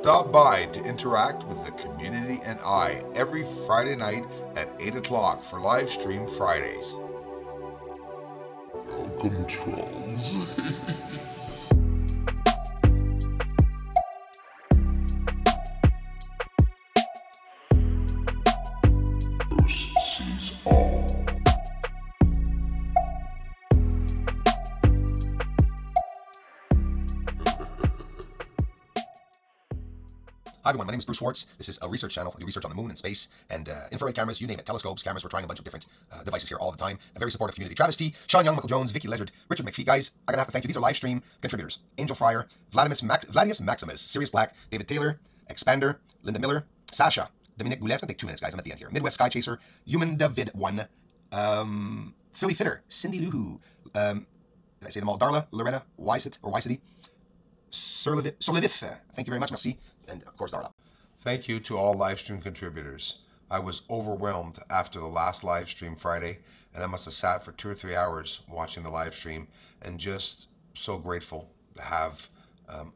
Stop by to interact with the community and I every Friday night at 8 o'clock for live stream Fridays. Welcome, trolls. First sees all. Hi everyone, my name is Bruce Schwartz. This is a research channel. I do research on the moon and space and infrared cameras, you name it, telescopes, cameras. We're trying a bunch of different devices here all the time. A very supportive community. Travis T, Sean Young, Michael Jones, Vicky Ledgerd, Richard McPhee. Guys, I'm gonna have to thank you. These are live stream contributors. Angel Fryer, Vladius Maximus, Sirius Black, David Taylor, Expander, Linda Miller, Sasha, Dominic Goulet. It's gonna take 2 minutes, guys. I'm at the end here. Midwest Sky Chaser, Human David 1, Philly Fitter, Cindy Luhu, did I say them all? Darla, Loretta, Wysity, Sorlivif. Thank you very much, merci. And of course, Darla. Thank you to all live stream contributors. I was overwhelmed after the last live stream Friday, and I must have sat for 2 or 3 hours watching the live stream, and just so grateful to have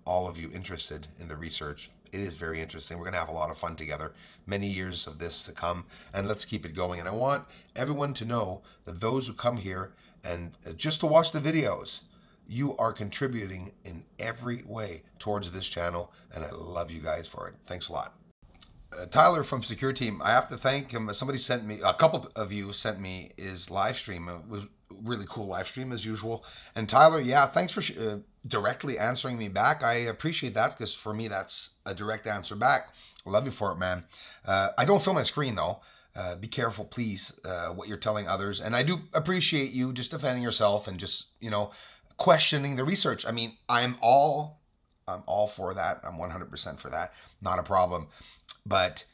all of you interested in the research. It is very interesting. We're going to have a lot of fun together. Many years of this to come, and let's keep it going. And I want everyone to know that those who come here and just to watch the videos, you are contributing in every way towards this channel, and I love you guys for it. Thanks a lot. Tyler from Secure Team, I have to thank him. Somebody sent me, a couple of you sent me his live stream. It was a really cool live stream as usual. And Tyler, yeah, thanks for directly answering me back. I appreciate that because for me, that's a direct answer back. I love you for it, man. I don't film my screen though. Be careful, please, what you're telling others. And I do appreciate you just defending yourself and just, you know, questioning the research. I mean, I'm all for that. I'm 100% for that. Not a problem. But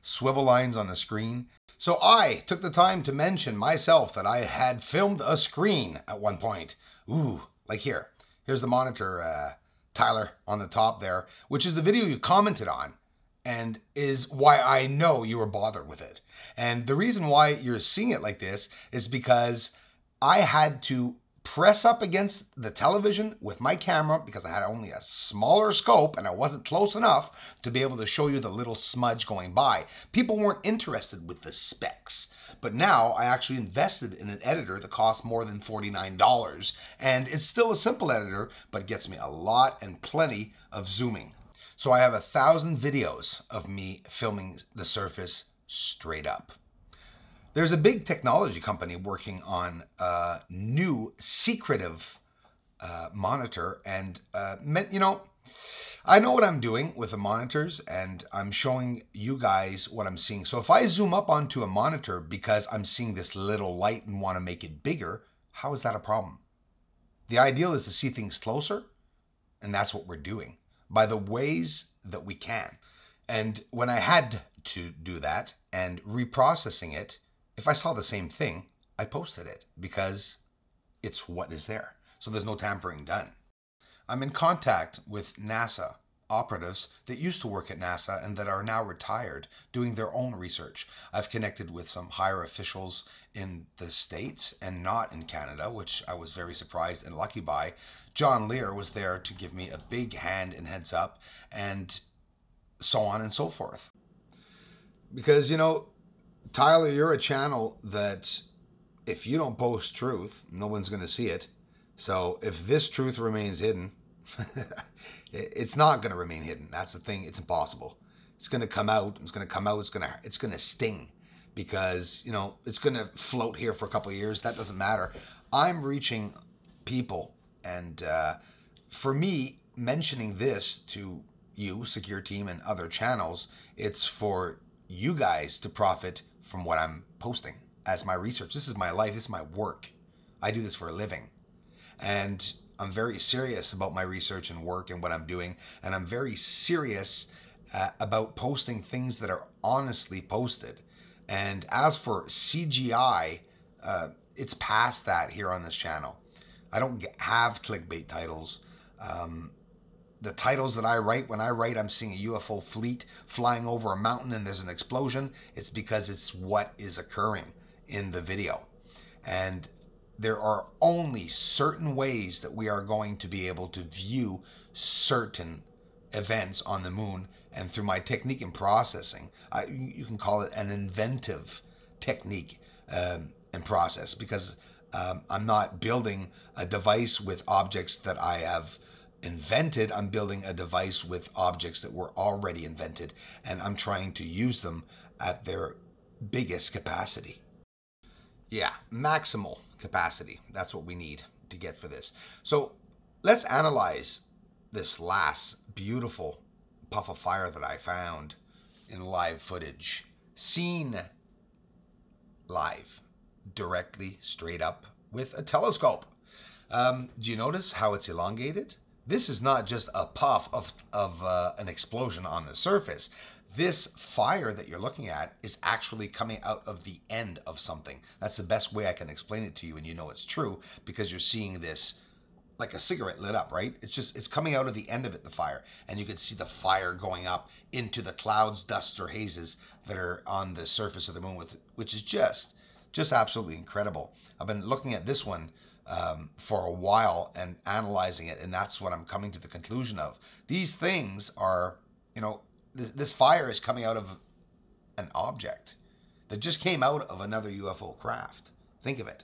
swivel lines on the screen. So I took the time to mention myself that I had filmed a screen at one point. Ooh, like here. Here's the monitor, Tyler, on the top there, which is the video you commented on and is why I know you were bothered with it. And the reason why you're seeing it like this is because I had to press up against the television with my camera because I had only a smaller scope and I wasn't close enough to be able to show you the little smudge going by. People weren't interested with the specs. But now I actually invested in an editor that costs more than $49. And it's still a simple editor, but gets me a lot and plenty of zooming. So I have 1,000 videos of me filming the surface straight up. There's a big technology company working on a new secretive monitor, and you know, I know what I'm doing with the monitors, and I'm showing you guys what I'm seeing. So if I zoom up onto a monitor because I'm seeing this little light and want to make it bigger, how is that a problem? The ideal is to see things closer, and that's what we're doing by the ways that we can. And when I had to do that and reprocessing it, if I saw the same thing, I posted it because it's what is there. So there's no tampering done. I'm in contact with NASA operatives that used to work at NASA and that are now retired doing their own research. I've connected with some higher officials in the States and not in Canada, which I was very surprised and lucky by. John Lear was there to give me a big hand and heads up and so on and so forth. Because, you know, Tyler, you're a channel that if you don't post truth, no one's going to see it. So if this truth remains hidden, it's not going to remain hidden. That's the thing. It's impossible. It's going to come out. It's going to come out. It's going to sting because, you know, it's going to float here for a couple of years. That doesn't matter. I'm reaching people. And for me, mentioning this to you, Secure Team, and other channels, it's for you guys to profit from what I'm posting as my research. This is my life. This is my work. I do this for a living. And I'm very serious about my research and work and what I'm doing. And I'm very serious about posting things that are honestly posted. And as for CGI, it's past that here on this channel. I don't have clickbait titles. The titles that I write, when I write I'm seeing a UFO fleet flying over a mountain and there's an explosion, it's because it's what is occurring in the video. And there are only certain ways that we are going to be able to view certain events on the moon, and through my technique in processing, you can call it an inventive technique and process, because I'm not building a device with objects that I have invented. I'm building a device with objects that were already invented, and I'm trying to use them at their biggest capacity. Yeah, maximal capacity. That's what we need to get for this. So let's analyze this last beautiful puff of fire that I found in live footage, seen live, directly straight up with a telescope. Do you notice how it's elongated? This is not just a puff of an explosion on the surface. This fire that you're looking at is actually coming out of the end of something. That's the best way I can explain it to you, and you know it's true because you're seeing this like a cigarette lit up, right? It's coming out of the end of it, the fire, and you can see the fire going up into the clouds, dusts, or hazes that are on the surface of the moon, which is just absolutely incredible. I've been looking at this one for a while and analyzing it, and that's what I'm coming to the conclusion of. These things are, this fire is coming out of an object that just came out of another UFO craft. Think of it.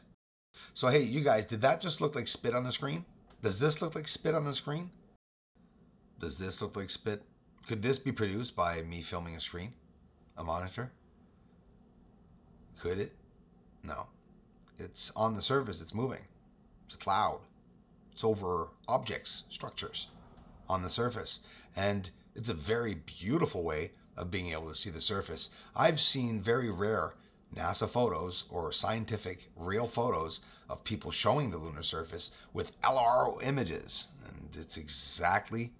So hey, you guys, did that just look like spit on the screen? Does this look like spit on the screen? Does this look like spit? Could this be produced by me filming a screen? A monitor? Could it? No. It's on the surface, it's moving. It's a cloud. It's over objects, structures on the surface. And it's a very beautiful way of being able to see the surface. I've seen very rare NASA photos or scientific real photos of people showing the lunar surface with LRO images. And it's exactly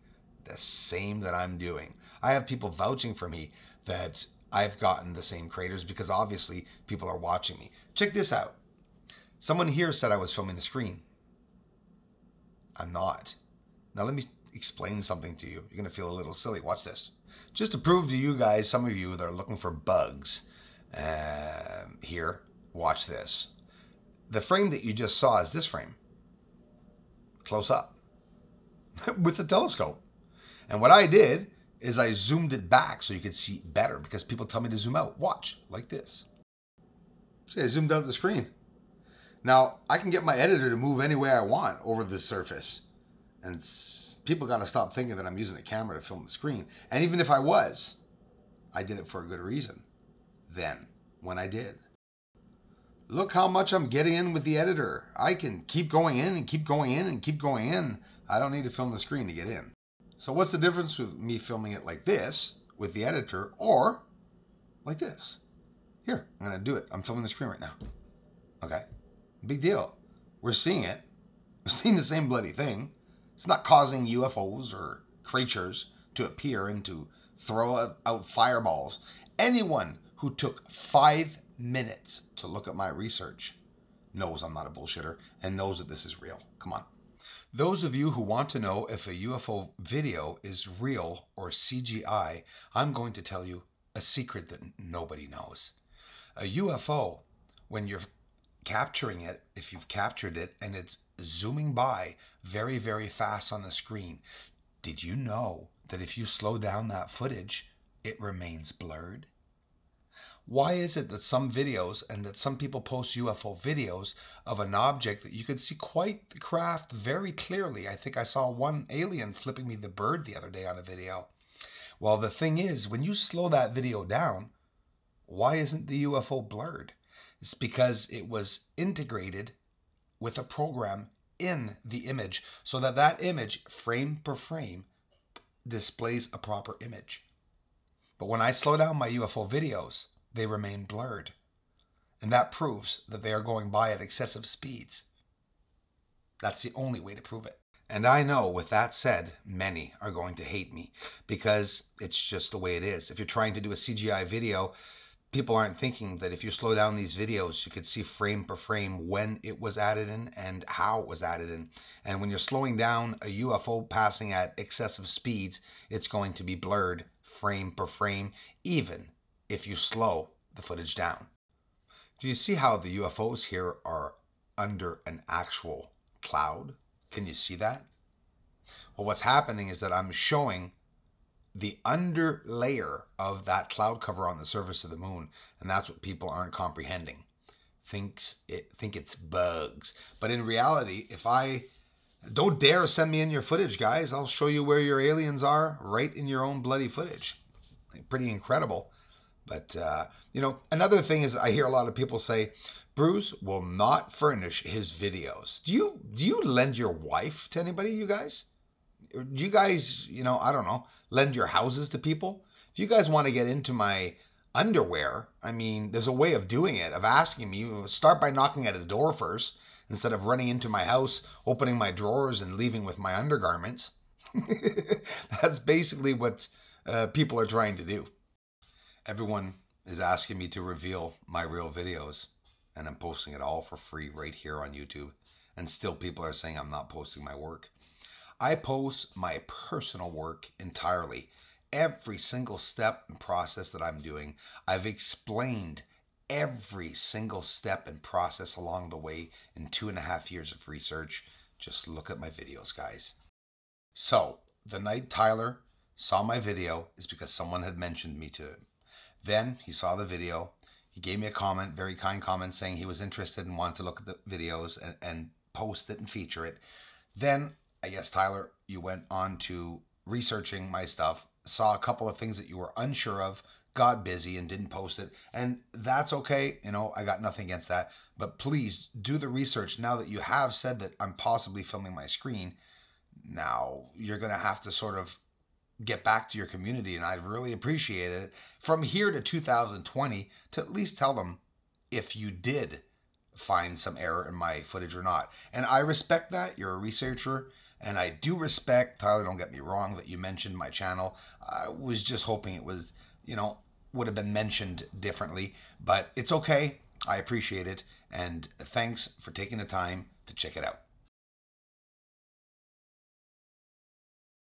the same that I'm doing. I have people vouching for me that I've gotten the same craters because obviously people are watching me. Check this out. Someone here said I was filming the screen. I'm not. Now let me explain something to you. You're going to feel a little silly. Watch this. Just to prove to you guys, some of you that are looking for bugs here, watch this. The frame that you just saw is this frame. Close up. With the telescope. And what I did is I zoomed it back so you could see better because people tell me to zoom out. Watch, like this. See, I zoomed out the screen. Now, I can get my editor to move any way I want over this surface. And people got to stop thinking that I'm using a camera to film the screen. And even if I was, I did it for a good reason. Then, when I did. Look how much I'm getting in with the editor. I can keep going in and keep going in and keep going in. I don't need to film the screen to get in. So what's the difference with me filming it like this with the editor or like this? Here, I'm going to do it. I'm filming the screen right now. Okay. Big deal. We're seeing it. We're seeing the same bloody thing. It's not causing UFOs or creatures to appear and to throw out fireballs. Anyone who took 5 minutes to look at my research knows I'm not a bullshitter and knows that this is real. Come on. Those of you who want to know if a UFO video is real or CGI, I'm going to tell you a secret that nobody knows. A UFO, when you're capturing it, if you've captured it and it's zooming by very, very fast on the screen, did you know that if you slow down that footage, it remains blurred? Why is it that some videos and that some people post UFO videos of an object that you could see quite the craft very clearly? I think I saw one alien flipping me the bird the other day on a video. Well, the thing is, when you slow that video down, why isn't the UFO blurred? It's because it was integrated with a program in the image so that that image, frame per frame, displays a proper image. But when I slow down my UFO videos, they remain blurred. And that proves that they are going by at excessive speeds. That's the only way to prove it. And I know, with that said, many are going to hate me because it's just the way it is. If you're trying to do a CGI video, people aren't thinking that if you slow down these videos, you could see frame per frame when it was added in and how it was added in. And when you're slowing down a UFO passing at excessive speeds, it's going to be blurred frame per frame, even if you slow the footage down. Do you see how the UFOs here are under an actual cloud? Can you see that? Well, what's happening is that I'm showing the under layer of that cloud cover on the surface of the moon. And that's what people aren't comprehending. Think it's bugs. But in reality, don't dare send me in your footage, guys. I'll show you where your aliens are right in your own bloody footage. Pretty incredible. But, another thing is I hear a lot of people say, Bruce will not furnish his videos. Do you lend your wife to anybody, you guys? Do you guys, I don't know, lend your houses to people? If you guys want to get into my underwear, I mean, there's a way of doing it, of asking me. Start by knocking at a door first, instead of running into my house, opening my drawers and leaving with my undergarments. That's basically what people are trying to do. Everyone is asking me to reveal my real videos, and I'm posting it all for free right here on YouTube. And still people are saying I'm not posting my work. I post my personal work entirely. Every single step and process that I'm doing, I've explained every single step and process along the way in 2.5 years of research. Just look at my videos, guys. So, the night Tyler saw my video is because someone had mentioned me to him. Then he saw the video. He gave me a comment, very kind comment, saying he was interested and wanted to look at the videos and post it and feature it. Then, I guess, Tyler, you went on to researching my stuff, saw a couple of things that you were unsure of, got busy and didn't post it. And that's okay. I got nothing against that. But please do the research now that you have said that I'm possibly filming my screen. Now, you're going to have to sort of get back to your community, and I'd really appreciate it from here to 2020 to at least tell them if you did find some error in my footage or not. And I respect that. You're a researcher, and I do respect, Tyler, don't get me wrong, that you mentioned my channel. I was just hoping it was, would have been mentioned differently, but it's okay. I appreciate it, and thanks for taking the time to check it out.